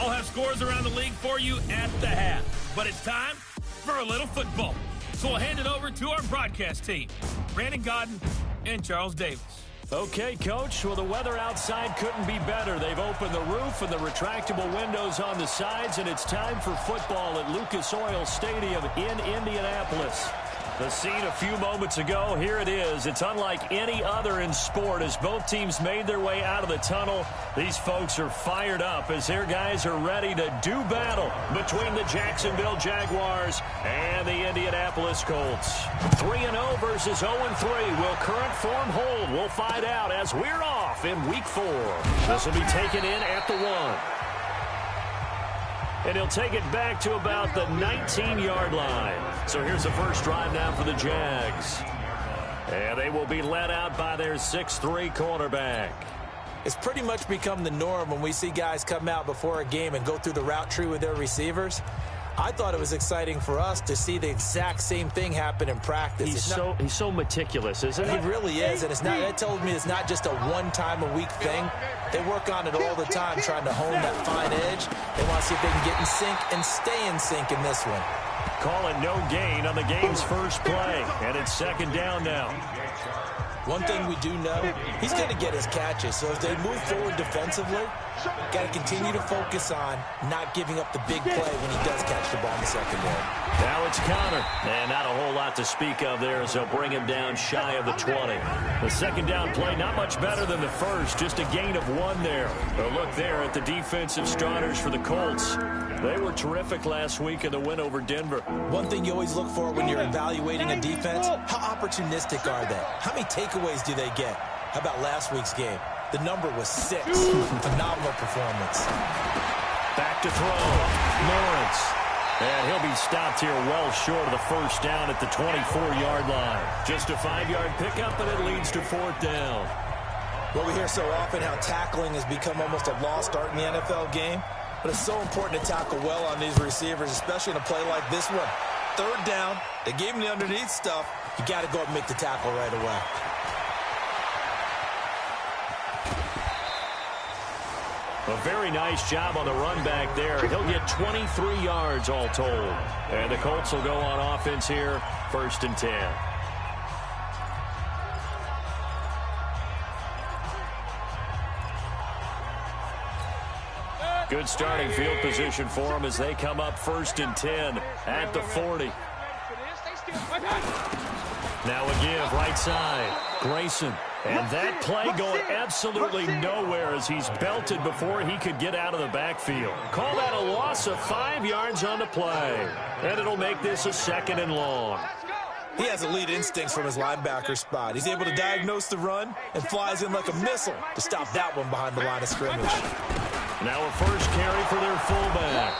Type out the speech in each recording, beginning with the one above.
I'll have scores around the league for you at the half. But it's time for a little football. So we'll hand it over to our broadcast team, Brandon Godden and Charles Davis. Okay, Coach. Well, the weather outside couldn't be better. They've opened the roof and the retractable windows on the sides, and it's time for football at Lucas Oil Stadium in Indianapolis. The scene a few moments ago, here it is. It's unlike any other in sport as both teams made their way out of the tunnel. These folks are fired up as their guys are ready to do battle between the Jacksonville Jaguars and the Indianapolis Colts. 3-0 versus 0-3. Will current form hold? We'll find out as we're off in Week 4. This will be taken in at the 1. And he'll take it back to about the 19-yard line. So here's the first drive now for the Jags. And they will be led out by their 6'3 cornerback. It's pretty much become the norm when we see guys come out before a game and go through the route tree with their receivers. I thought it was exciting for us to see the exact same thing happen in practice. He's so meticulous, isn't he? He really is, and that tells me it's not just a one-time-a-week thing. They work on it all the time, trying to hone that fine edge. They want to see if they can get in sync and stay in sync in this one. Call it no gain on the game's first play, and it's second down now. One thing we do know, he's going to get his catches. So as they move forward defensively, got to continue to focus on not giving up the big play when he does catch the ball in the secondary. Now it's Connor, and not a whole lot to speak of there as they'll bring him down shy of the 20. The second down play, not much better than the first, just a gain of 1 there. A look there at the defensive starters for the Colts. They were terrific last week in the win over Denver. One thing you always look for when you're evaluating a defense, how opportunistic are they? How many takeaways do they get? How about last week's game? The number was 6. Phenomenal performance. Back to throw. Lawrence. And he'll be stopped here well short of the first down at the 24-yard line. Just a 5-yard pickup, and it leads to 4th down. Well, we hear so often how tackling has become almost a lost art in the NFL game. But it's so important to tackle well on these receivers, especially in a play like this one. 3rd down, they gave him the underneath stuff. You got to go up and make the tackle right away. A very nice job on the run back there. He'll get 23 yards all told. And the Colts will go on offense here, 1st and 10. Good starting field position for them as they come up 1st and 10 at the 40. Now a give, right side. Grayson. And that play going absolutely nowhere as he's belted before he could get out of the backfield. Call that a loss of 5 yards on the play. And it'll make this a 2nd and long. He has elite instincts from his linebacker spot. He's able to diagnose the run and flies in like a missile to stop that one behind the line of scrimmage. Now a first carry for their fullback.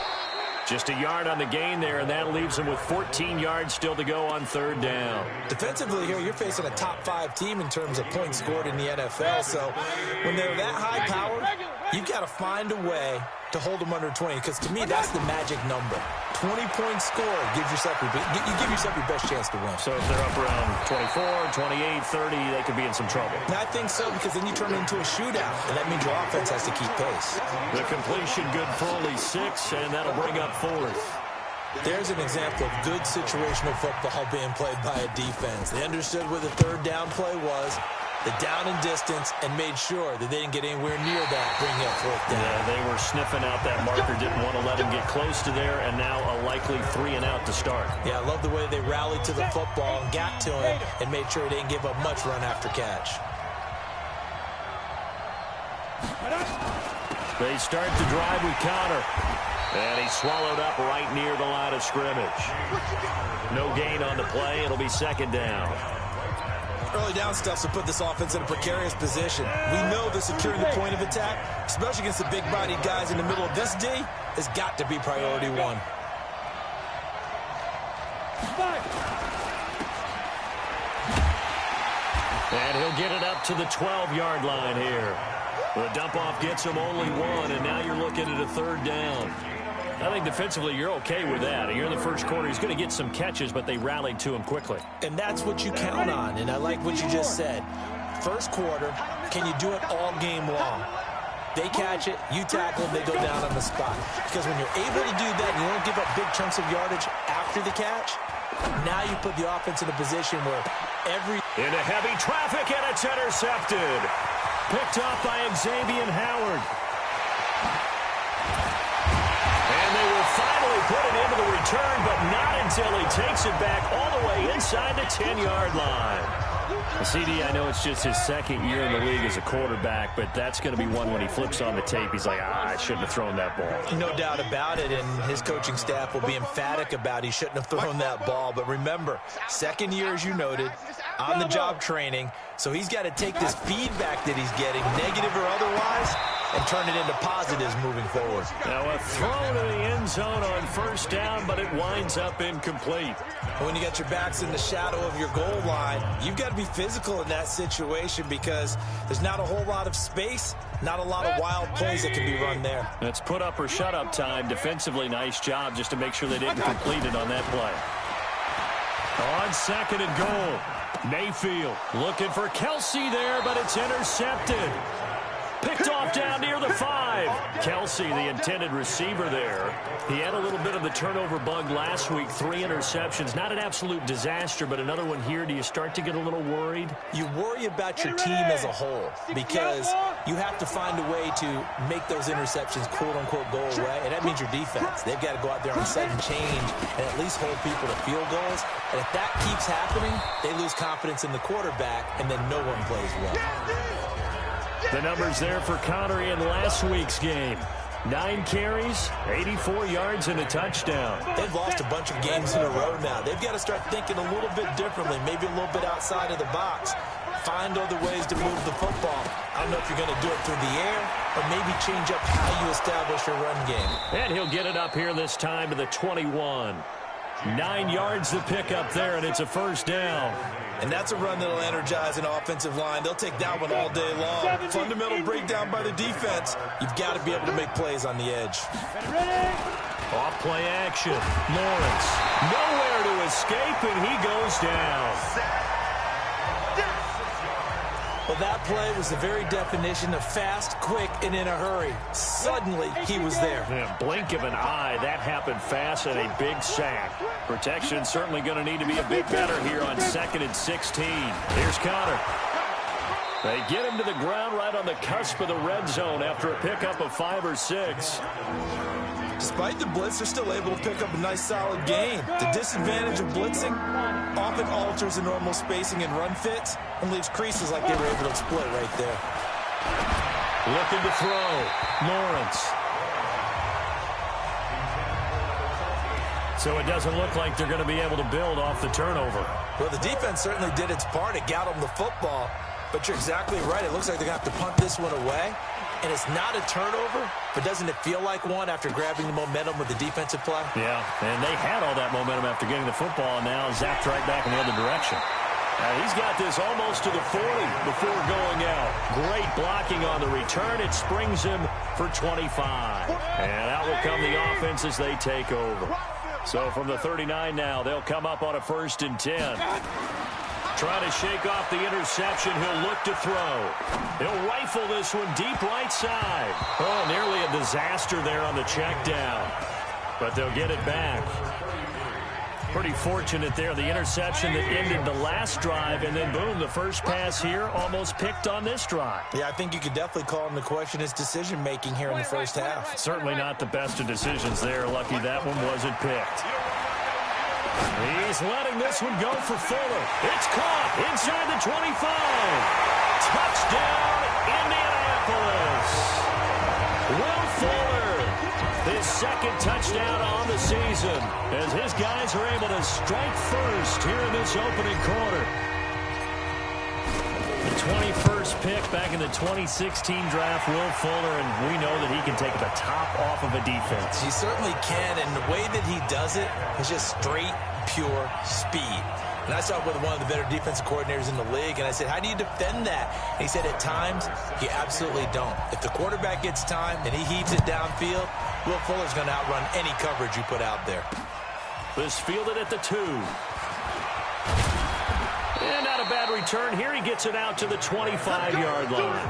Just a yard on the gain there, and that leaves them with 14 yards still to go on 3rd down. Defensively here, you're facing a top 5 team in terms of points scored in the NFL. So when they're that high powered, you've got to find a way to hold them under 20, because to me, that's the magic number. 20 points scored gives yourself you give yourself your best chance to win. So if they're up around 24, 28, 30, they could be in some trouble. And I think so, because then you turn it into a shootout, and that means your offense has to keep pace. The completion good for only 6, and that'll bring up 4th. There's an example of good situational football being played by a defense. They understood what the 3rd down play was, the down and distance, and made sure that they didn't get anywhere near that, bringing up 4th down. Yeah, they were sniffing out that marker, didn't want to let him get close to there, and now a likely 3 and out to start. Yeah, I love the way they rallied to the football and got to him and made sure he didn't give up much run after catch. They start to drive with Connor. And he's swallowed up right near the line of scrimmage. No gain on the play. It'll be 2nd down. Early down stuff to put this offense in a precarious position. We know that securing the point of attack, especially against the big-bodied guys in the middle of this D, has got to be priority 1. And he'll get it up to the 12-yard line here. The dump-off gets him only 1, and now you're looking at a 3rd down. I think defensively you're okay with that. Here in the first quarter, he's going to get some catches, but they rallied to him quickly. And that's what you count on, and I like what you just said. First quarter, can you do it all game long? They catch it, you tackle, they go down on the spot. Because when you're able to do that and you don't give up big chunks of yardage after the catch, now you put the offense in a position where into heavy traffic, and it's intercepted. Picked up by Xavier Howard. And they will finally put it into the return, but not until he takes it back all the way inside the 10-yard line. CD, I know it's just his second year in the league as a quarterback, but that's going to be one when he flips on the tape. He's like, I shouldn't have thrown that ball. No doubt about it, and his coaching staff will be emphatic about he shouldn't have thrown that ball. But remember, second year, as you noted, on-the-job training, so he's got to take this feedback that he's getting, negative or otherwise, and turn it into positives moving forward. Now a throw to the end zone on first down, but it winds up incomplete. When you got your backs in the shadow of your goal line, you've got to be physical in that situation because there's not a whole lot of space, not a lot of wild plays that can be run there. That's put up or shut up time. Defensively, nice job just to make sure they didn't complete it on that play. On second and goal, Mayfield looking for Kelsey there, but it's intercepted. Picked off down near the 5. Kelsey, the intended receiver there. He had a little bit of the turnover bug last week. 3 interceptions. Not an absolute disaster, but another one here. Do you start to get a little worried? You worry about your team as a whole because you have to find a way to make those interceptions quote-unquote go away, and that means your defense. They've got to go out there on sudden change and at least hold people to field goals. And if that keeps happening, they lose confidence in the quarterback, and then no one plays well. The numbers there for Connery in last week's game. 9 carries, 84 yards, and a touchdown. They've lost a bunch of games in a row now. They've got to start thinking a little bit differently, maybe a little bit outside of the box. Find other ways to move the football. I don't know if you're going to do it through the air or maybe change up how you establish your run game. And he'll get it up here this time to the 21. 9 yards to pick up there, and it's a first down. And that's a run that'll energize an offensive line. They'll take that one all day long. Fundamental breakdown by the defense. You've got to be able to make plays on the edge. Off play action. Lawrence nowhere to escape, and he goes down. Well, that play was the very definition of fast, quick, and in a hurry. Suddenly, he was there. Yeah, blink of an eye. That happened fast and a big sack. Protection certainly going to need to be a bit better here on 2nd and 16. Here's Connor. They get him to the ground right on the cusp of the red zone after a pickup of 5 or 6. Despite the blitz, they're still able to pick up a nice, solid gain. The disadvantage of blitzing often alters the normal spacing and run fits and leaves creases like they were able to exploit right there. Looking to throw. Lawrence. So it doesn't look like they're going to be able to build off the turnover. Well, the defense certainly did its part. It got them the football. But you're exactly right. It looks like they're going to have to punt this one away. And it's not a turnover, but doesn't it feel like one after grabbing the momentum with the defensive play? Yeah, and they had all that momentum after getting the football, and now zapped right back in the other direction. He's got this almost to the 40 before going out. Great blocking on the return. It springs him for 25. And out will come the offense as they take over. So from the 39 now, they'll come up on a 1st and 10. Trying to shake off the interception. He'll look to throw. He'll rifle this one deep right side. Oh, nearly a disaster there on the check down. But they'll get it back. Pretty fortunate there. The interception that ended the last drive, and then boom, the first pass here almost picked on this drive. Yeah, I think you could definitely call him to question his decision-making here in the first half. Certainly not the best of decisions there. Lucky that one wasn't picked. He's letting this one go for Fuller. It's caught inside the 25. Touchdown, Indianapolis. Will Fuller, his 2nd touchdown on the season, as his guys are able to strike first here in this opening quarter. The 21st pick back in the 2016 draft, Will Fuller, and we know that he can take the top off of a defense. He certainly can, and the way that he does it is just straight, pure speed. And I saw it with one of the better defensive coordinators in the league, and I said, how do you defend that? And he said, at times, you absolutely don't. If the quarterback gets time and he heaves it downfield, Will Fuller's going to outrun any coverage you put out there. This fielded at the 2. And not a bad return here. He gets it out to the 25-yard line.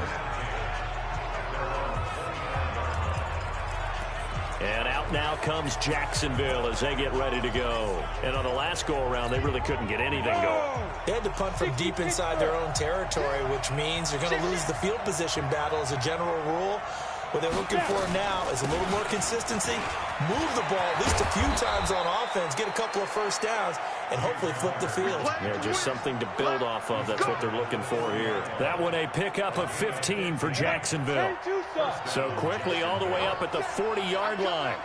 And out now comes Jacksonville as they get ready to go. And on the last go-around, they really couldn't get anything going. They had to punt from deep inside their own territory, which means you're going to lose the field position battle as a general rule. What they're looking for now is a little more consistency, move the ball at least a few times on offense, get a couple of first downs, and hopefully flip the field. Yeah, just something to build off of. That's what they're looking for here. That one a pickup of 15 for Jacksonville. So quickly all the way up at the 40-yard line.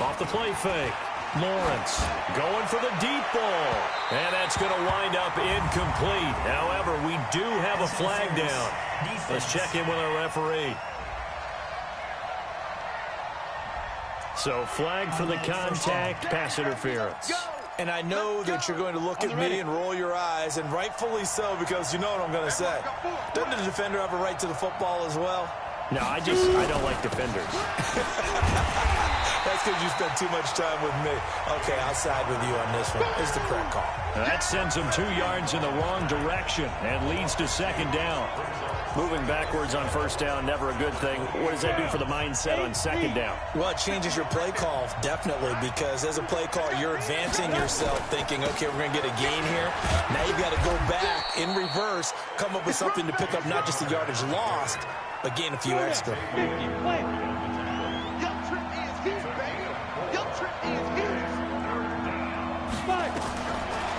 Off the play fake. Lawrence going for the deep ball. And that's going to wind up incomplete. However, we do have a flag down. Let's check in with our referee. So flag for the contact, pass interference. And I know that you're going to look at me and roll your eyes, and rightfully so, because you know what I'm going to say. Doesn't the defender have a right to the football as well? No, I don't like defenders. That's because you spent too much time with me. Okay, I'll side with you on this one. It's the correct call. That sends them 2 yards in the wrong direction and leads to second down. Moving backwards on first down, never a good thing. What does that do for the mindset on second down? Well, it changes your play call, definitely, because as a play call, you're advancing yourself thinking, okay, we're going to get a gain here. Now you've got to go back in reverse, come up with something to pick up not just the yardage lost, but gain a few extra.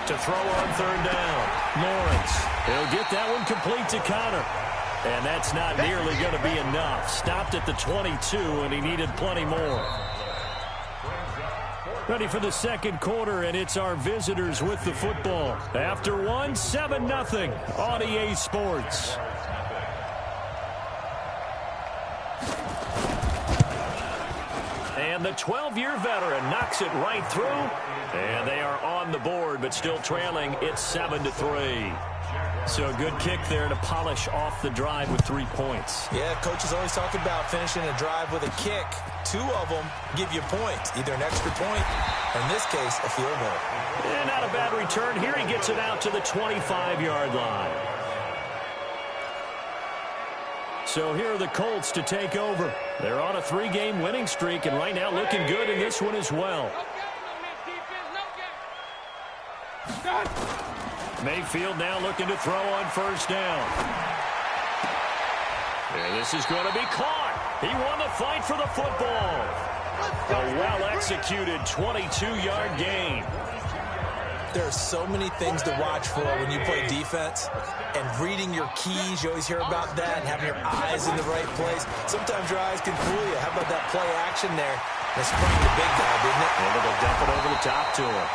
To throw on third down. Lawrence. He'll get that one complete to Connor. And that's not nearly going to be enough. Stopped at the 22, and he needed plenty more. Ready for the second quarter, and it's our visitors with the football. After one, 7-0 on EA Sports. And the 12-year veteran knocks it right through. And they are on the board, but still trailing. It's 7-3. So a good kick there to polish off the drive with 3 points. Yeah, coaches always talk about finishing a drive with a kick. 2 of them give you points, either an extra point, or in this case, a field goal. And not a bad return here. He gets it out to the 25-yard line. So here are the Colts to take over. They're on a 3-game winning streak, and right now looking good in this one as well. Mayfield now looking to throw on first down. And this is going to be caught. He won the fight for the football. A well-executed 22-yard gain. There are so many things to watch for when you play defense. And reading your keys, you always hear about that, and having your eyes in the right place. Sometimes your eyes can fool you. How about that play action there? That sprung the big guy, didn't it? Able to dump it over the top to him.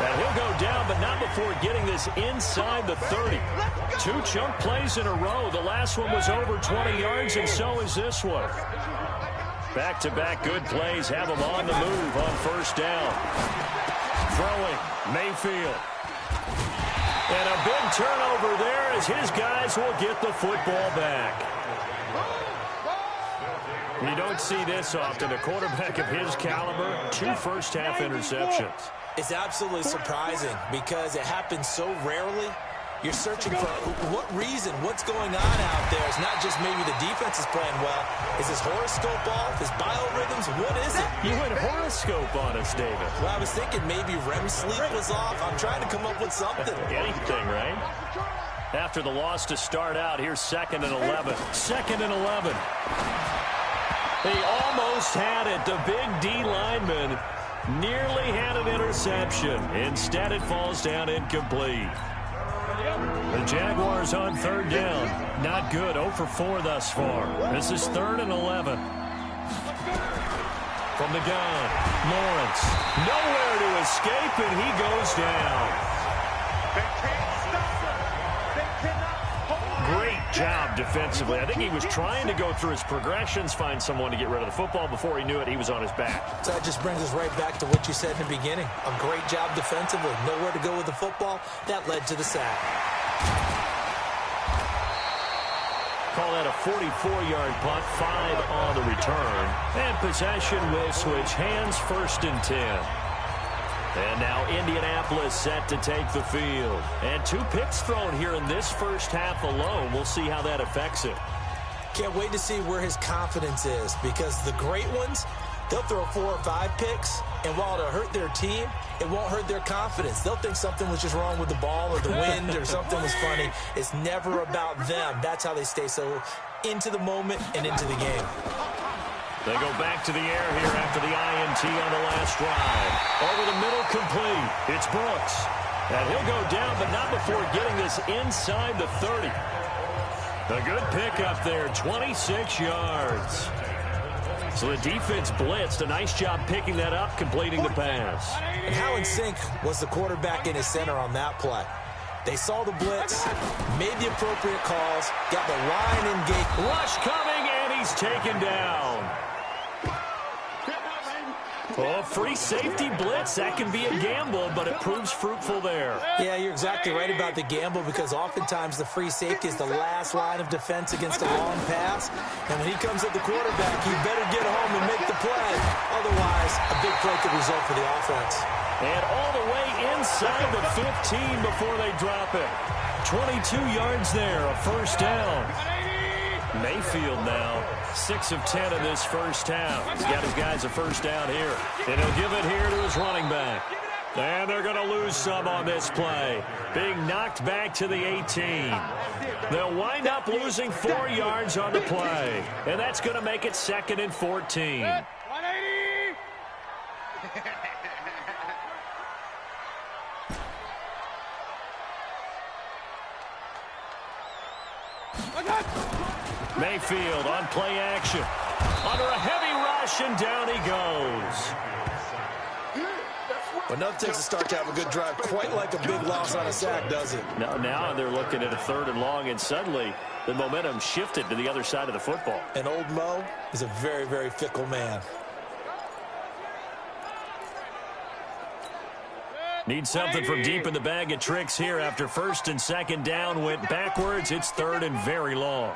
And he'll go down, but not before getting this inside the 30. 2 chunk plays in a row. The last one was over 20 yards, and so is this one. Back-to-back good plays have him on the move on first down. Throwing, Mayfield. And a big turnover there as his guys will get the football back. You don't see this often. A quarterback of his caliber, 2 first-half interceptions. It's absolutely surprising because it happens so rarely. You're searching for what reason, what's going on out there. It's not just maybe the defense is playing well. Is his horoscope off? His biorhythms? What is it? You went horoscope on us, David. Well, I was thinking maybe REM sleep was off. I'm trying to come up with something. Anything, right? After the loss to start out, here's 2nd and 11. 2nd and 11. They almost had it. The big D lineman nearly had an interception. Instead, it falls down incomplete. The Jaguars on third down. Not good. 0 for 4 thus far. This is 3rd and 11. From the gun, Lawrence. Nowhere to escape, and he goes down. Great job defensively. I think he was trying to go through his progressions, find someone to get rid of the football. Before he knew it, he was on his back. So that just brings us right back to what you said in the beginning. A great job defensively. Nowhere to go with the football. That led to the sack. Call that a 44-yard punt, 5 on the return. And possession will switch hands, 1st and 10. And now Indianapolis set to take the field. And 2 picks thrown here in this first half alone. We'll see how that affects it. Can't wait to see where his confidence is, because the great ones, they'll throw 4 or 5 picks, and while it'll hurt their team, it won't hurt their confidence. They'll think something was just wrong with the ball or the wind or something was funny. It's never about them. That's how they stay so into the moment and into the game. They go back to the air here after the INT on the last drive. Over the middle, complete. It's Brooks. And he'll go down, but not before getting this inside the 30. A good pickup there, 26 yards. So the defense blitzed. A nice job picking that up, completing the pass. And how in sync was the quarterback and his center on that play? They saw the blitz, made the appropriate calls, got the line engaged. Rush coming, and he's taken down. Oh, free safety blitz. That can be a gamble, but it proves fruitful there. Yeah, you're exactly right about the gamble, because oftentimes the free safety is the last line of defense against a long pass. And when he comes at the quarterback, he better get home and make the play. Otherwise, a big play could result for the offense. And all the way inside the 15 before they drop it. 22 yards there, a first down. Mayfield now, 6 of 10 in this first half. He's got his guys a first down here. And he'll give it here to his running back. And they're going to lose some on this play. Being knocked back to the 18. They'll wind up losing 4 yards on the play. And that's going to make it 2nd and 14. 180! Mayfield on play action. Under a heavy rush, and down he goes. But enough takes to start to have a good drive. Quite like a big loss on a sack, does it? Now they're looking at a 3rd and long, and suddenly the momentum shifted to the other side of the football. And old Mo is a very, very fickle man. Need something from deep in the bag of tricks here after 1st and 2nd down went backwards. It's 3rd and very long.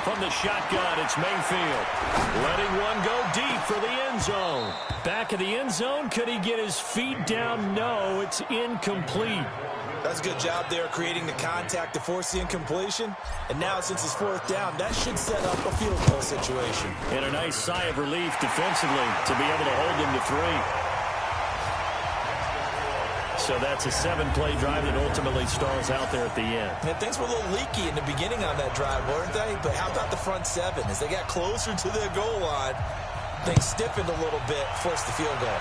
From the shotgun, it's Mayfield. Letting one go deep for the end zone. Back of the end zone, could he get his feet down? No, it's incomplete. That's a good job there, creating the contact to force the incompletion. And now, since it's 4th down, that should set up a field goal situation. And a nice sigh of relief defensively to be able to hold them to 3. So that's a 7-play drive that ultimately stalls out there at the end. And things were a little leaky in the beginning on that drive, weren't they? But how about the front 7? As they got closer to their goal line, things stiffened a little bit, forced the field goal.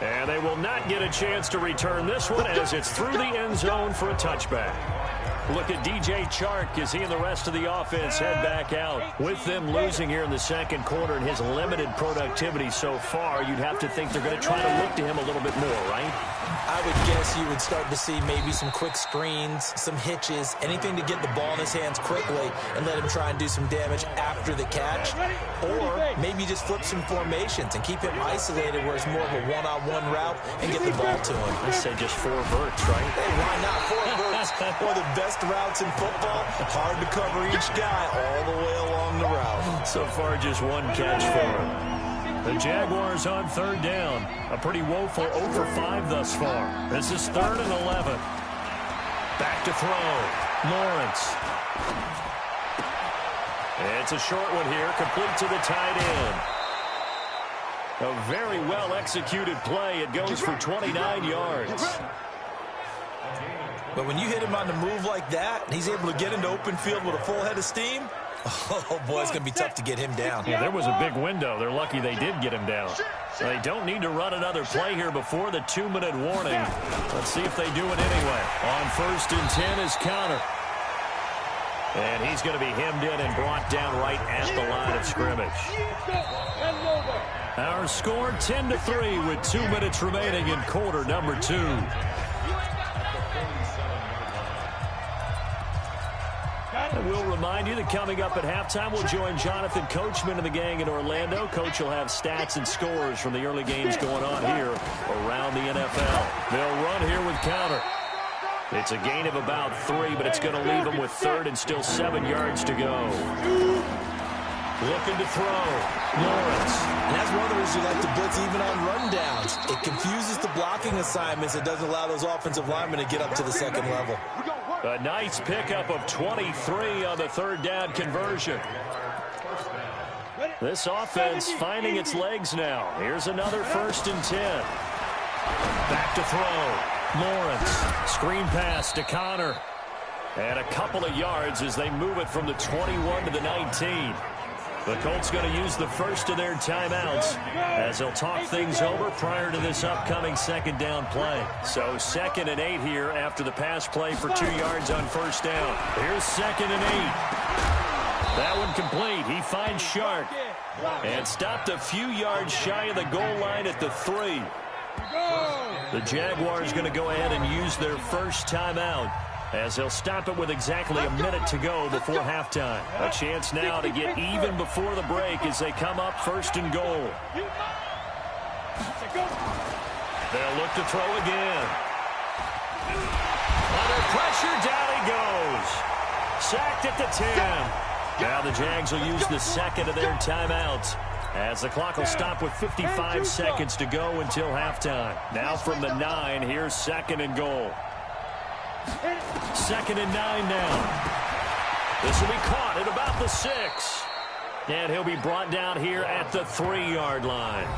And they will not get a chance to return this one as it's through the end zone for a touchback. Look at DJ Chark as he and the rest of the offense head back out. With them losing here in the 2nd quarter and his limited productivity so far, you'd have to think they're going to try to look to him a little bit more, right? I would guess you would start to see maybe some quick screens, some hitches, anything to get the ball in his hands quickly and let him try and do some damage after the catch. Or maybe just flip some formations and keep him isolated where it's more of a one-on-one route and get the ball to him. I say just 4 verts, right? Hey, why not? 4 verts, one of the best routes in football. Hard to cover each guy all the way along the route. So far, just 1 catch for him. The Jaguars on 3rd down. A pretty woeful 0 for 5 thus far. This is 3rd and 11. Back to throw. Lawrence. It's a short one here, complete to the tight end. A very well-executed play. It goes for 29 yards. But when you hit him on the move like that, and he's able to get into open field with a full head of steam, oh, boy, it's going to be tough to get him down. Yeah, there was a big window. They're lucky they did get him down. They don't need to run another play here before the 2-minute warning. Let's see if they do it anyway. On 1st and 10 is Counter. And he's going to be hemmed in and brought down right at the line of scrimmage. Our score 10-3 with 2 minutes remaining in quarter number 2. And we'll remind you that coming up at halftime, we'll join Jonathan Coachman and the gang in Orlando. Coach will have stats and scores from the early games going on here around the NFL. They'll run here with Counter. It's a gain of about 3, but it's going to leave them with 3rd and still 7 yards to go. Looking to throw. Lawrence. And that's one of the reasons you like to blitz even on rundowns. It confuses the blocking assignments. It doesn't allow those offensive linemen to get up to the second level. A nice pickup of 23 on the third down conversion. This offense finding its legs now. Here's another 1st and 10. Back to throw. Lawrence. Screen pass to Connor. And a couple of yards as they move it from the 21 to the 19. The Colts going to use the first of their timeouts as they'll talk things over prior to this upcoming 2nd down play. So 2nd and 8 here after the pass play for 2 yards on 1st down. Here's 2nd and 8. That one complete. He finds Shark and stopped a few yards shy of the goal line at the 3. The Jaguars going to go ahead and use their first timeout as they'll stop it with exactly a minute to go before halftime. A chance now to get even before the break as they come up 1st and goal. They'll look to throw again. Under pressure, down he goes. Sacked at the 10. Now the Jags will use the 2nd of their timeouts as the clock will stop with 55 seconds to go until halftime. Now from the 9, here's 2nd and goal. 2nd and 9 now. This will be caught at about the 6. And he'll be brought down here at the 3-yard line.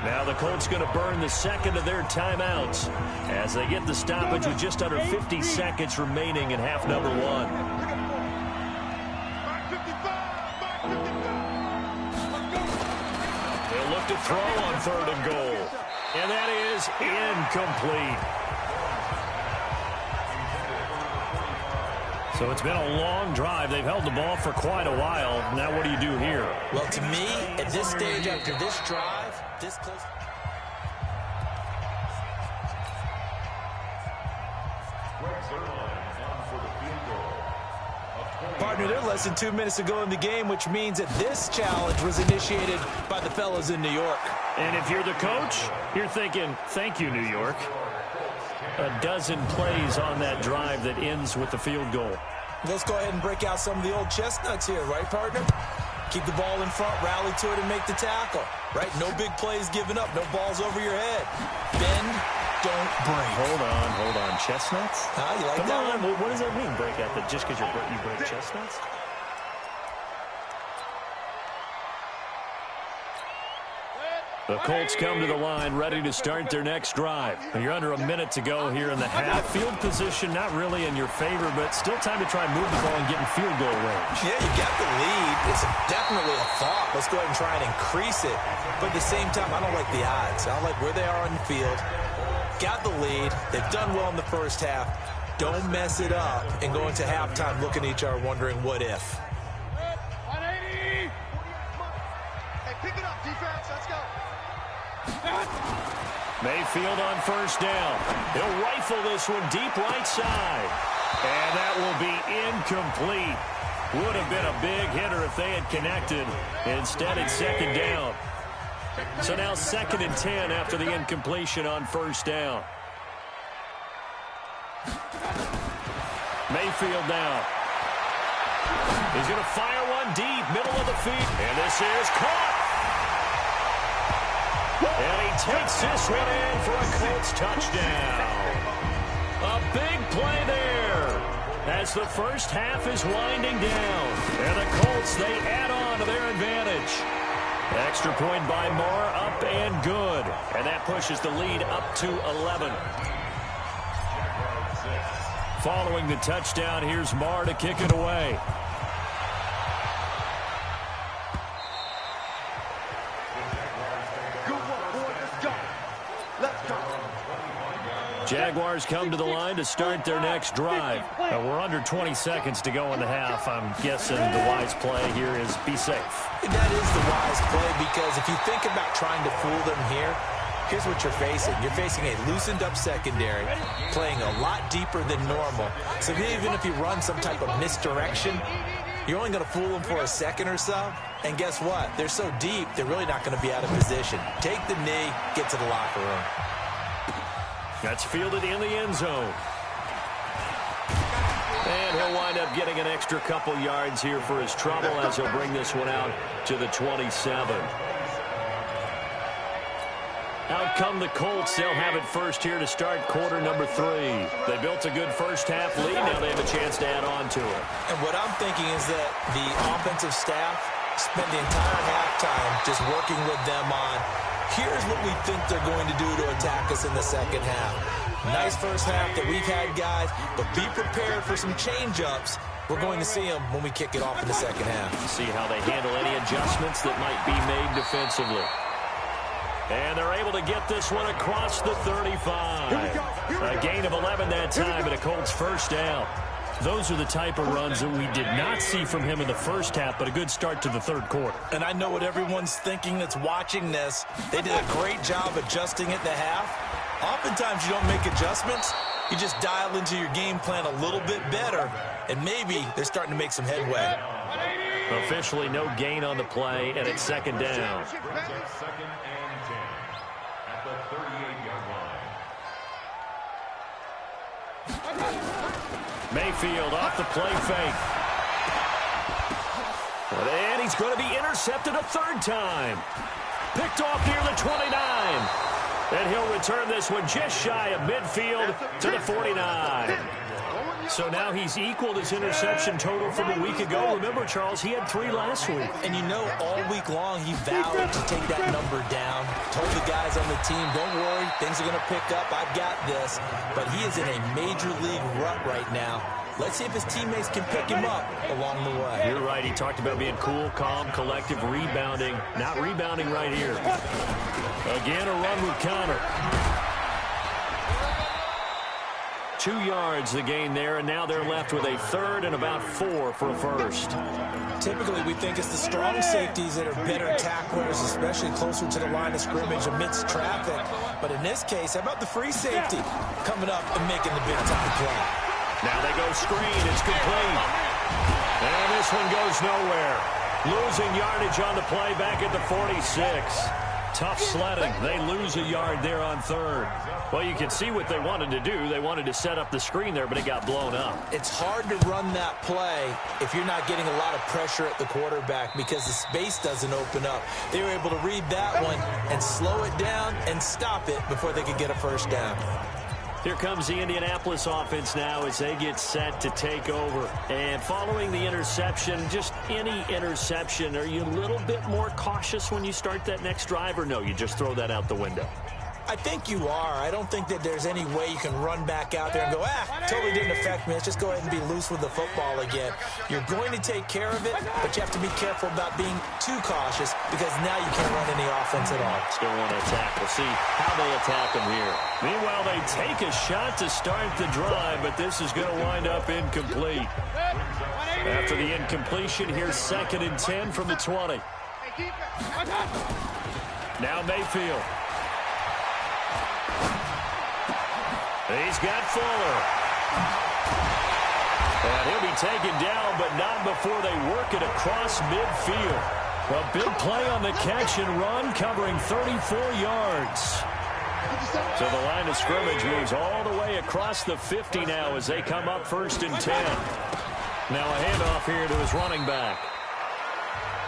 Now the Colts going to burn the 2nd of their timeouts as they get the stoppage with just under 50 seconds remaining in half number 1. They'll look to throw on 3rd and goal. And that is incomplete. So it's been a long drive. They've held the ball for quite a while. Now what do you do here? Well, to me, at this stage after this drive, this close. Partner, they're less than 2 minutes to go in the game, which means that this challenge was initiated by the fellas in New York. And if you're the coach, you're thinking, thank you, New York. A dozen plays on that drive that ends with the field goal. Let's go ahead and break out some of the old chestnuts here, right, partner? Keep the ball in front, rally to it, and make the tackle, right? No big plays given up, no balls over your head. Bend, don't break. Hold on. Chestnuts? You like Come that on. one? What does that mean, break out? That just because you break chestnuts? The Colts come to the line ready to start their next drive. You're under a minute to go here in the half. Field position not really in your favor, but still time to try and move the ball and get in field goal range. Yeah, you got the lead. It's definitely a thought. Let's go ahead and try and increase it. But at the same time, I don't like the odds. I don't like where they are on the field. Got the lead. They've done well in the first half. Don't mess it up and go into halftime looking at each other wondering what if. 180. Hey, pick it up, defense. Let's go. Mayfield on 1st down. He'll rifle this one deep right side. And that will be incomplete. Would have been a big hitter if they had connected. Instead, it's 2nd down. So now 2nd and 10 after the incompletion on 1st down. Mayfield now. He's going to fire one deep, middle of the field. And this is caught. And he takes this one in for a Colts touchdown. A big play there as the first half is winding down. And the Colts, they add on to their advantage. Extra point by Moore, up and good. And that pushes the lead up to 11. Following the touchdown, here's Moore to kick it away. Jaguars come to the line to start their next drive. We're under 20 seconds to go in the half. I'm guessing the wise play here is be safe. That is the wise play because if you think about trying to fool them here, here's what you're facing. You're facing a loosened up secondary, playing a lot deeper than normal. So even if you run some type of misdirection, you're only going to fool them for a second or so. And guess what? They're so deep, they're really not going to be out of position. Take the knee, get to the locker room. That's fielded in the end zone. And he'll wind up getting an extra couple yards here for his trouble as he'll bring this one out to the 27. Out come the Colts. They'll have it first here to start quarter number 3. They built a good first-half lead. Now they have a chance to add on to it. And what I'm thinking is that the offensive staff spent the entire halftime just working with them on, here's what we think they're going to do to attack us in the second half. Nice first half that we've had, guys, but be prepared for some change-ups. We're going to see them when we kick it off in the second half. See how they handle any adjustments that might be made defensively. And they're able to get this one across the 35. A gain of 11 that time and a Colts first down. Those are the type of runs that we did not see from him in the first half, but a good start to the third quarter. And I know what everyone's thinking that's watching this. They did a great job adjusting at the half. Oftentimes you don't make adjustments. You just dial into your game plan a little bit better, and maybe they're starting to make some headway. Officially no gain on the play, and it's second down. Mayfield off the play fake. And he's going to be intercepted a third time. Picked off near the 29. And he'll return this one just shy of midfield to the 49. So now he's equaled his interception total from a week ago. Remember, Charles, he had 3 last week. And you know, all week long he vowed to take that number down. Told the guys on the team, don't worry, things are going to pick up. I've got this. But he is in a major league rut right now. Let's see if his teammates can pick him up along the way. You're right. He talked about being cool, calm, collective, rebounding. Not rebounding right here. Again, a run with Connor. 2 yards the gain there, and now they're left with a third and about 4 for a first. Typically, we think it's the strong safeties that are better tacklers, especially closer to the line of scrimmage amidst traffic. But in this case, how about the free safety coming up and making the big-time play? Now they go screen. It's complete. And this one goes nowhere. Losing yardage on the play back at the 46. Tough sledding. They lose a yard there on third. Well, you can see what they wanted to do. They wanted to set up the screen there, but it got blown up. It's hard to run that play if you're not getting a lot of pressure at the quarterback because the space doesn't open up. They were able to read that one and slow it down and stop it before they could get a first down. Here comes the Indianapolis offense now as they get set to take over. And following the interception, just any interception, are you a little bit more cautious when you start that next drive, or no, you just throw that out the window? I think you are. I don't think that there's any way you can run back out there and go, totally didn't affect me. Let's just go ahead and be loose with the football again. You're going to take care of it, but you have to be careful about being too cautious because now you can't run any offense at all. Still want to attack. We'll see how they attack them here. Meanwhile, they take a shot to start the drive, but this is going to wind up incomplete. After the incompletion, here's 2nd and 10 from the 20. Now Mayfield. He's got Fuller. And he'll be taken down, but not before they work it across midfield. A big play on the catch and run, covering 34 yards. So the line of scrimmage moves all the way across the 50 now as they come up 1st and 10. Now a handoff here to his running back.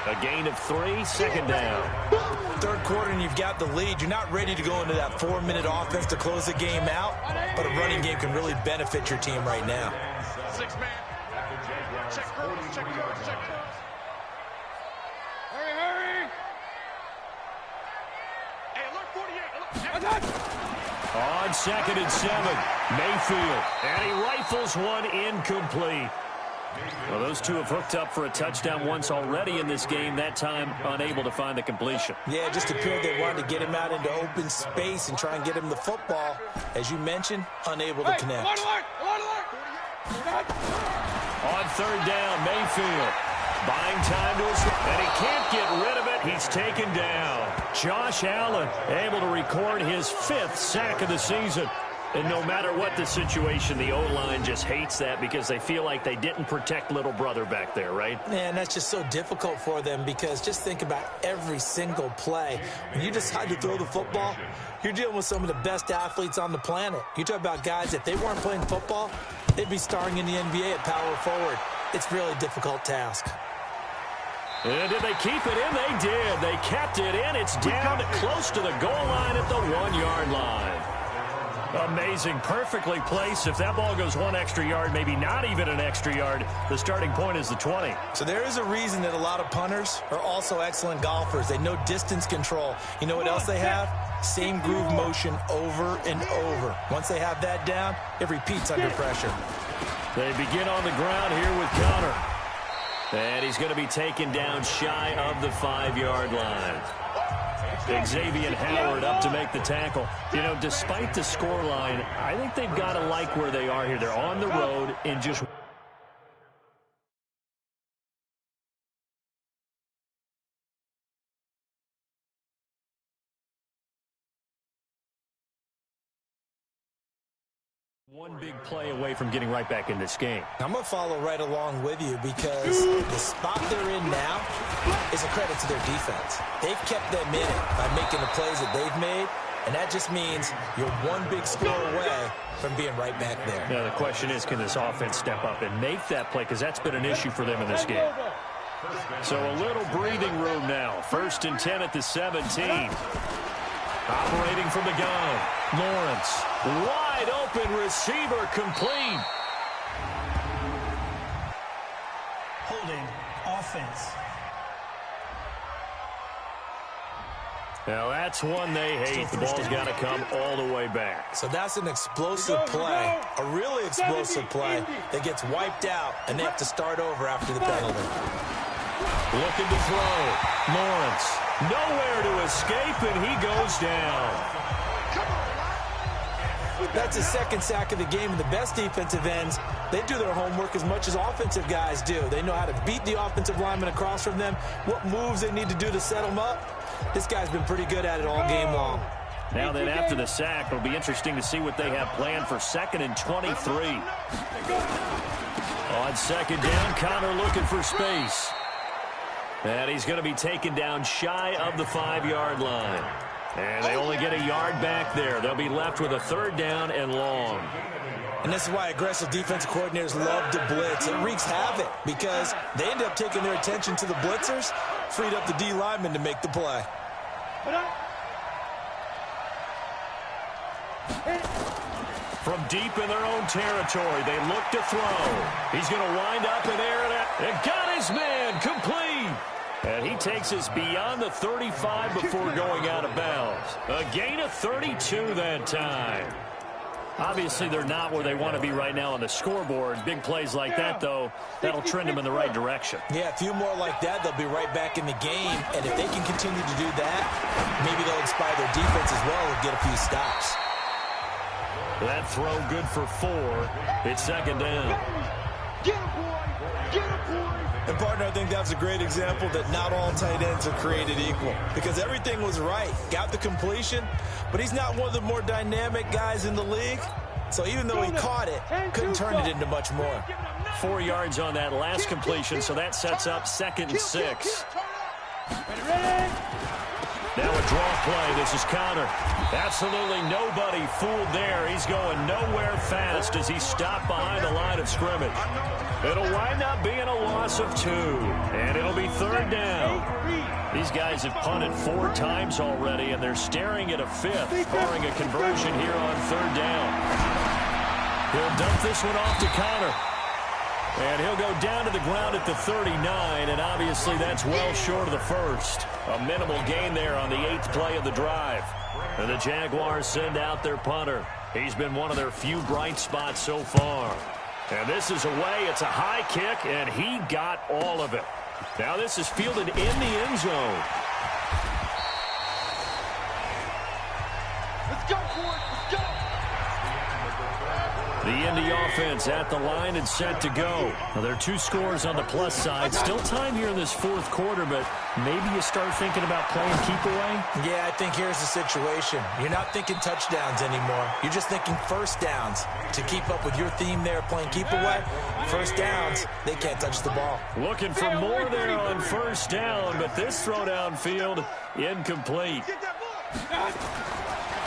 A gain of 3, 2nd down. Third quarter and you've got the lead. You're not ready to go into that 4-minute offense to close the game out, but a running game can really benefit your team right now. 6-man. Check curls, check curls, check curls. Hurry! Hey, alert 48. On 2nd and 7, Mayfield. And he rifles one incomplete. Well, those two have hooked up for a touchdown once already in this game, that time unable to find the completion. Yeah, it just appeared they wanted to get him out into open space and try and get him the football. As you mentioned, unable to connect. On 3rd down, Mayfield. Buying time to his and he can't get rid of it. He's taken down. Josh Allen able to record his 5th sack of the season. And no matter what the situation, the O-line just hates that because they feel like they didn't protect little brother back there, right? Man, that's just so difficult for them because just think about every single play. When you decide to throw the football, you're dealing with some of the best athletes on the planet. You talk about guys, if they weren't playing football, they'd be starring in the NBA at power forward. It's a really difficult task. And did they keep it in? They did. They kept it in. It's down close to the goal line at the 1-yard line. Amazing. Perfectly placed. If that ball goes 1 extra yard, maybe not even an extra yard, the starting point is the 20. So there is a reason that a lot of punters are also excellent golfers. They know distance control. You know what else they have? Same groove motion over and over. Once they have that down, it repeats under pressure. They begin on the ground here with Connor. And he's going to be taken down shy of the 5-yard line. Xavier Howard up to make the tackle. You know, despite the scoreline, I think they've got to like where they are here. They're on the road in just one big play away from getting right back in this game. I'm going to follow right along with you because the spot they're in now is a credit to their defense. They've kept them in it by making the plays that they've made, and that just means you're one big score away from being right back there. Now, the question is, can this offense step up and make that play? Because that's been an issue for them in this game. So a little breathing room now. 1st and 10 at the 17. Operating from the gun. Lawrence. Wide open receiver complete. Holding offense. Now that's one they hate. The ball's got to come all the way back. So that's an explosive play, a really explosive play that gets wiped out, and they have to start over after the penalty. Looking to throw. Lawrence. Nowhere to escape, and he goes down. That's his 2nd sack of the game, and the best defensive ends, they do their homework as much as offensive guys do. They know how to beat the offensive lineman across from them, what moves they need to do to set them up. This guy's been pretty good at it all game long. Now then, after the sack, it'll be interesting to see what they have planned for 2nd and 23. On 2nd down, Connor looking for space. And he's going to be taken down shy of the 5-yard line. And they only get a yard back there. They'll be left with a 3rd down and long. And this is why aggressive defensive coordinators love to blitz. It wreaks havoc because they end up taking their attention to the blitzers, freed up the D lineman to make the play. From deep in their own territory, they look to throw. He's going to wind up in air and got his man complete. And he takes us beyond the 35 before going out of bounds. A gain of 32 that time. Obviously, they're not where they want to be right now on the scoreboard. Big plays like that, though, that'll trend them in the right direction. Yeah, a few more like that, they'll be right back in the game. And if they can continue to do that, maybe they'll inspire their defense as well and get a few stops. That throw good for 4. It's 2nd down. Get him, boy! Get him, boy! And, partner, I think that's a great example that not all tight ends are created equal. Because everything was right. Got the completion, but he's not one of the more dynamic guys in the league. So even though he caught it, couldn't turn it into much more. 4 yards on that last completion, so that sets up 2nd and 6. Now a draw play. This is Connor. Absolutely nobody fooled there. He's going nowhere fast as he stopped behind the line of scrimmage. It'll wind up being a loss of 2, and it'll be 3rd down. These guys have punted 4 times already, and they're staring at a 5th, barring a conversion here on 3rd down. He'll dump this one off to Connor. And he'll go down to the ground at the 39, and obviously that's well short of the 1st. A minimal gain there on the 8th play of the drive. And the Jaguars send out their punter. He's been one of their few bright spots so far. And this is away. It's a high kick, and he got all of it. Now this is fielded in the end zone. Let's go, boys! Let's go! The Indy offense at the line and set to go. Well, there are 2 scores on the plus side. Still time here in this 4th quarter, but maybe you start thinking about playing keep away? Yeah, I think here's the situation. You're not thinking touchdowns anymore. You're just thinking 1st downs. To keep up with your theme there, playing keep away, 1st downs, they can't touch the ball. Looking for more there on 1st down, but this throw downfield incomplete.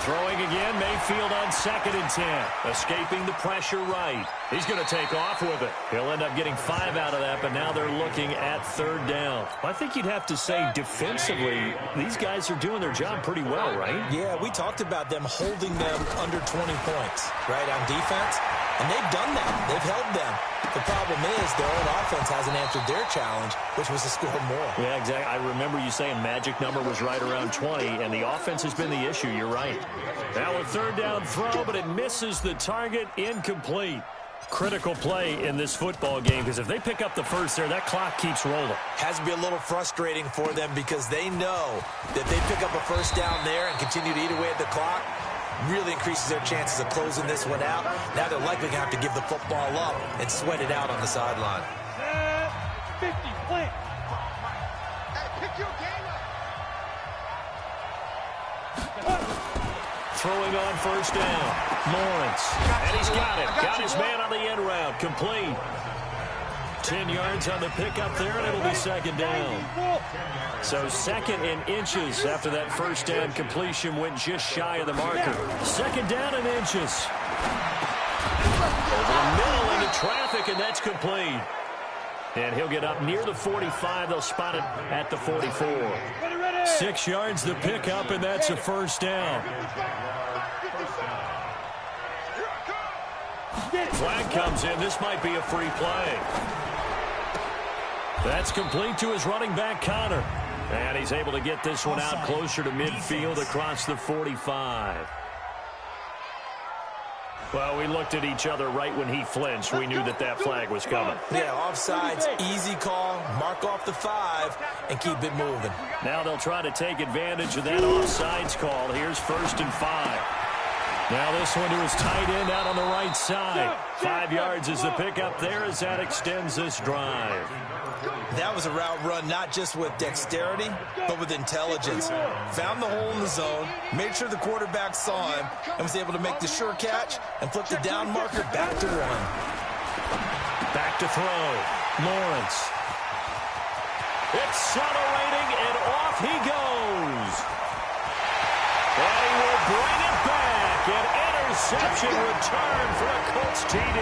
Throwing again, Mayfield on 2nd and 10. Escaping the pressure right. He's going to take off with it. He'll end up getting 5 out of that, but now they're looking at 3rd down. I think you'd have to say defensively, these guys are doing their job pretty well, right? Yeah, we talked about them holding them under 20 points, right, on defense. And they've done that. They've held them. The problem is their own offense hasn't answered their challenge, which was to score more. Yeah, exactly. I remember you saying magic number was right around 20, and the offense has been the issue. You're right. Now a 3rd down throw, but it misses the target. Incomplete. Critical play in this football game, because if they pick up the first there, that clock keeps rolling. Has to be a little frustrating for them because they know that they pick up a first down there and continue to eat away at the clock, really increases their chances of closing this one out. Now they're likely going to have to give the football up and sweat it out on the sideline. 50, play. Hey, pick your game up. Throwing on 1st down. Lawrence. And he's got it. Got his man on the end route. Complete. 10 yards on the pickup there, and it'll be 2nd down. So 2nd and inches after that 1st down completion went just shy of the marker. 2nd down and inches. Over the middle into traffic, and that's complete. And he'll get up near the 45. They'll spot it at the 44. 6 yards the pickup, and that's a 1st down. Flag comes in. This might be a free play. That's complete to his running back, Connor. And he's able to get this one out closer to midfield across the 45. Well, we looked at each other right when he flinched. We knew that that flag was coming. Yeah, offsides, easy call, mark off the 5, and keep it moving. Now they'll try to take advantage of that offsides call. Here's 1st and 5. Now this one to his tight end out on the right side. 5 yards is the pickup there as that extends this drive. That was a route run not just with dexterity, but with intelligence. Found the hole in the zone, made sure the quarterback saw him, and was able to make the sure catch and flip the down marker back to 1. Back to throw. Lawrence. Accelerating, and off he goes. And he will bring it back. An interception return for a Colts TD.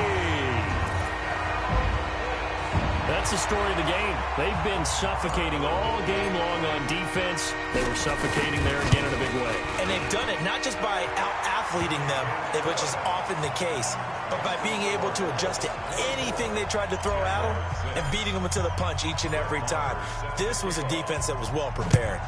That's the story of the game. They've been suffocating all game long on defense. They were suffocating there again in a big way. And they've done it not just by out-athleting them, which is often the case, but by being able to adjust to anything they tried to throw at them and beating them to the punch each and every time. This was a defense that was well prepared.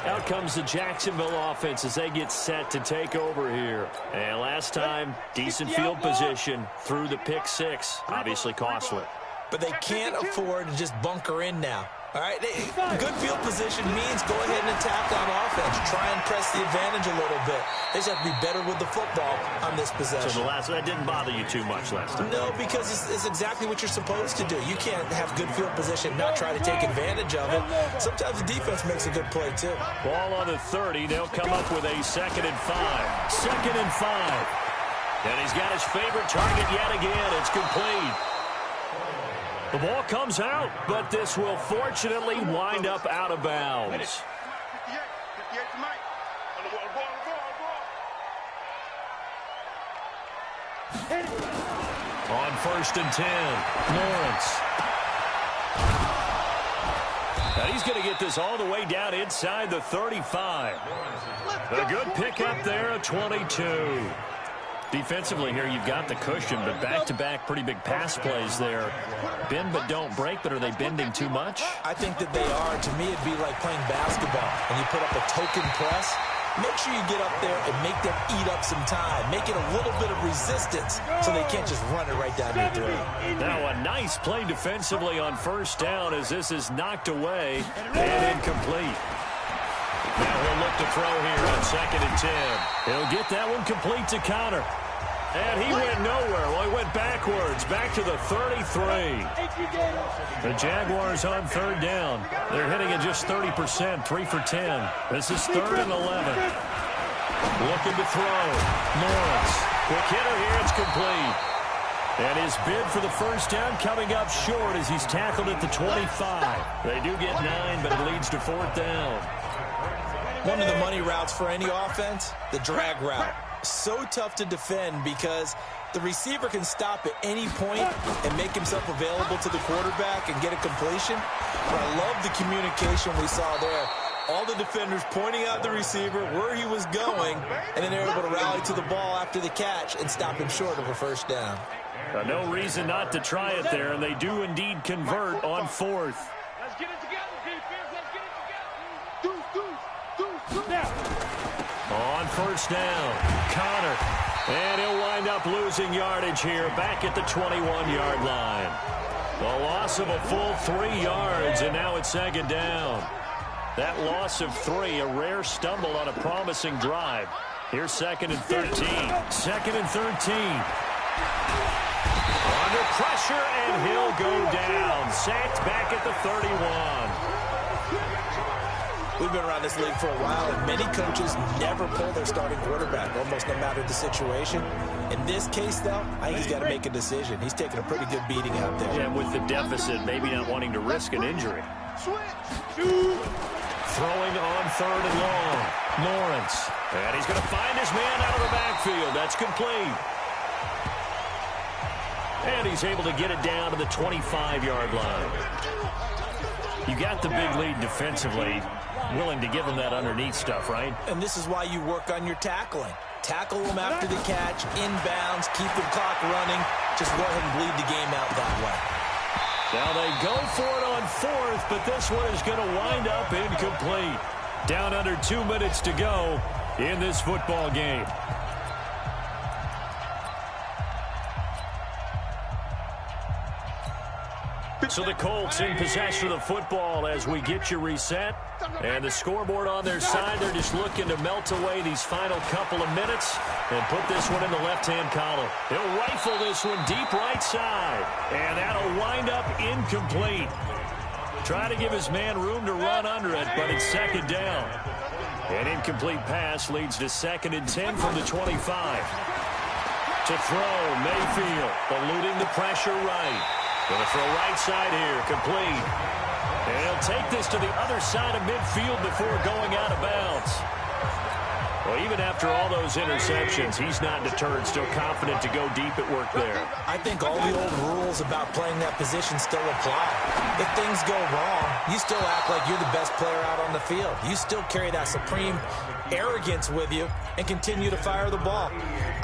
Out comes the Jacksonville offense as they get set to take over here. And last time, decent field position through the pick 6. Obviously costly. But they can't afford to just bunker in now. All right, good field position means go ahead and attack on offense. Try and press the advantage a little bit. They just have to be better with the football on this possession. So that didn't bother you too much last time? No, because it's exactly what you're supposed to do. You can't have good field position, not try to take advantage of it. Sometimes the defense makes a good play, too. Ball on the 30. They'll come up with a 2nd and 5. 2nd and 5. And he's got his favorite target yet again. It's complete. The ball comes out, but this will fortunately wind up out of bounds. On 1st and 10, Lawrence. And he's going to get this all the way down inside the 35. A good pickup there, a 22. Defensively here, you've got the cushion, but back-to-back pretty big pass plays there. Bend but don't break, but are they bending too much? I think that they are. To me, it'd be like playing basketball. When you put up a token press, make sure you get up there and make them eat up some time. Make it a little bit of resistance so they can't just run it right down their throat. Now a nice play defensively on 1st down as this is knocked away and incomplete. Now he'll look to throw here on 2nd and 10. He'll get that one complete to Connor. And he went nowhere. Well, he went backwards, back to the 33. The Jaguars on 3rd down. They're hitting at just 30%, 3 for 10. This is 3rd and 11. Looking to throw. Lawrence. Quick hitter here, it's complete. And his bid for the first down coming up short as he's tackled at the 25. They do get 9, but it leads to 4th down. One of the money routes for any offense, the drag route. So tough to defend because the receiver can stop at any point and make himself available to the quarterback and get a completion. But I love the communication we saw there. All the defenders pointing out the receiver, where he was going, and then they're able to rally to the ball after the catch and stop him short of a first down. No reason not to try it there, and they do indeed convert on 4th. Let's get it together, defense. Let's get it together. On first down, Connor. And he'll wind up losing yardage here back at the 21-yard line. A loss of a full 3 yards, and now it's 2nd down. That loss of 3, a rare stumble on a promising drive. Here's 2nd and 13. 2nd and 13. Under pressure, and he'll go down. Sacked back at the 31. We've been around this league for a while, and many coaches never pull their starting quarterback, almost no matter the situation. In this case, though, I think he's got to make a decision. He's taking a pretty good beating out there. Yeah, with the deficit, maybe not wanting to risk an injury. Throwing on 3rd and long. Lawrence. And he's going to find his man out of the backfield. That's complete. And he's able to get it down to the 25-yard line. You got the big lead defensively. Willing to give them that underneath stuff, right? And this is why you work on your tackling. Tackle them after the catch, inbounds, keep the clock running. Just go ahead and bleed the game out that way. Now they go for it on 4th, but this one is going to wind up incomplete. Down under 2 minutes to go in this football game. So the Colts in possession of the football as we get you reset. And the scoreboard on their side, they're just looking to melt away these final couple of minutes and put this one in the left-hand column. He'll rifle this one deep right side. And that'll wind up incomplete. Try to give his man room to run under it, but it's 2nd down. An incomplete pass leads to 2nd and 10 from the 25. To throw, Mayfield, eluding the pressure right. Going to throw right side here, complete. And he'll take this to the other side of midfield before going out of bounds. Well, even after all those interceptions, he's not deterred, still confident to go deep at work there. I think all the old rules about playing that position still apply. If things go wrong, you still act like you're the best player out on the field. You still carry that supreme arrogance with you and continue to fire the ball.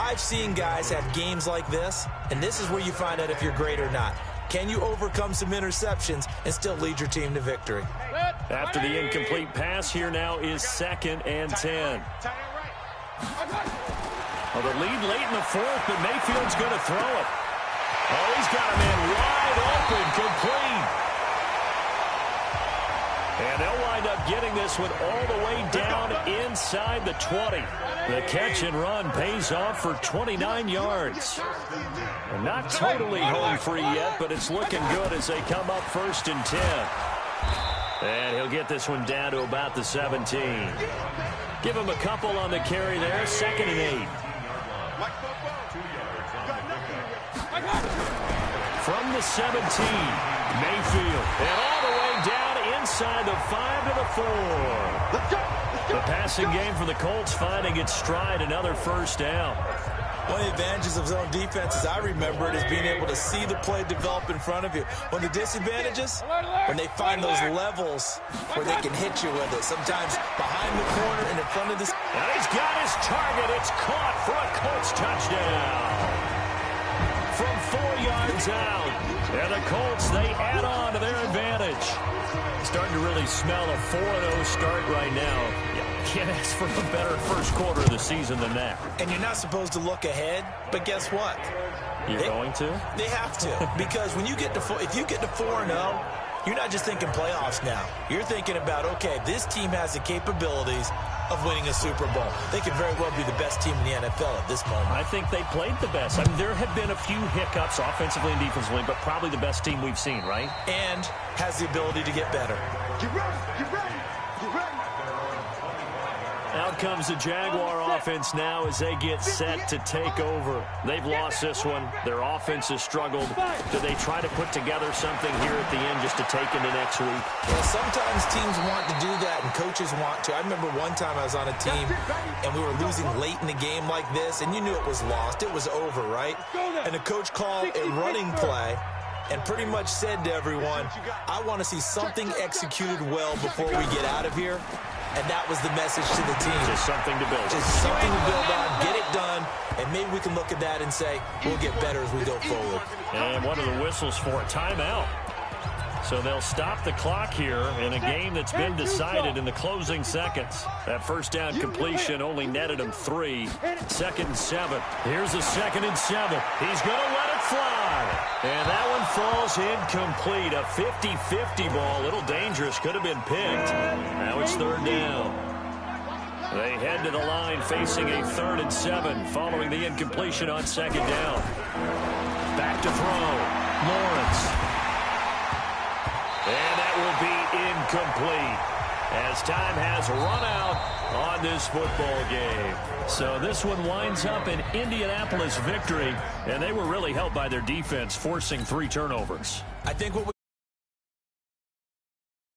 I've seen guys have games like this, and this is where you find out if you're great or not. Can you overcome some interceptions and still lead your team to victory? After the incomplete pass, here now is 2nd and 10. Well, the lead late in the 4th, but Mayfield's going to throw it. Oh, he's got a man wide open, complete. And they'll wind up getting this one all the way down inside the 20. The catch and run pays off for 29 yards. And not totally home free yet, but it's looking good as they come up 1st and 10. And he'll get this one down to about the 17. Give him a couple on the carry there, 2nd and 8. From the 17, Mayfield. And all the way down inside the 5 to the 4. The passing game for the Colts finding its stride, another first down. One of the advantages of zone defense, as I remember it, is being able to see the play develop in front of you. One of the disadvantages, when they find those levels where they can hit you with it. Sometimes behind the corner and in front of this. And he's got his target. It's caught for a Colts touchdown. From 4 yards out. And the Colts, they add on to their advantage. Starting to really smell a 4-0 start right now. Can't ask for a better first quarter of the season than that. And you're not supposed to look ahead, but guess what? You're going to? They have to, because when you get to if you get to 4-0, you're not just thinking playoffs now. You're thinking about, okay, this team has the capabilities of winning a Super Bowl. They could very well be the best team in the NFL at this moment. I think they played the best. I mean, there have been a few hiccups offensively and defensively, but probably the best team we've seen, right? And has the ability to get better. Get ready, get ready, get ready. Out comes the Jaguar offense now as they get set to take over. They've lost this one. Their offense has struggled. Do they try to put together something here at the end just to take into next week? Well, sometimes teams want to do that and coaches want to. I remember one time I was on a team and we were losing late in the game like this, and you knew it was lost. It was over, right? And the coach called a running play and pretty much said to everyone, I want to see something executed well before we get out of here. And that was the message to the team. Just something to build. Just something to build on, get it done, and maybe we can look at that and say, we'll get better as we go forward. And one of the whistles for a timeout. So they'll stop the clock here in a game that's been decided in the closing seconds. That first down completion only netted him 3. 2nd and 7. Here's a 2nd and 7. He's going to let it fly. And that one falls incomplete. A 50-50 ball. A little dangerous. Could have been picked. Now it's 3rd down. They head to the line facing a 3rd and 7 following the incompletion on 2nd down. Back to throw. Lawrence. And that will be incomplete as time has run out on this football game. So this one winds up an Indianapolis victory, and they were really helped by their defense, forcing 3 turnovers. I think what we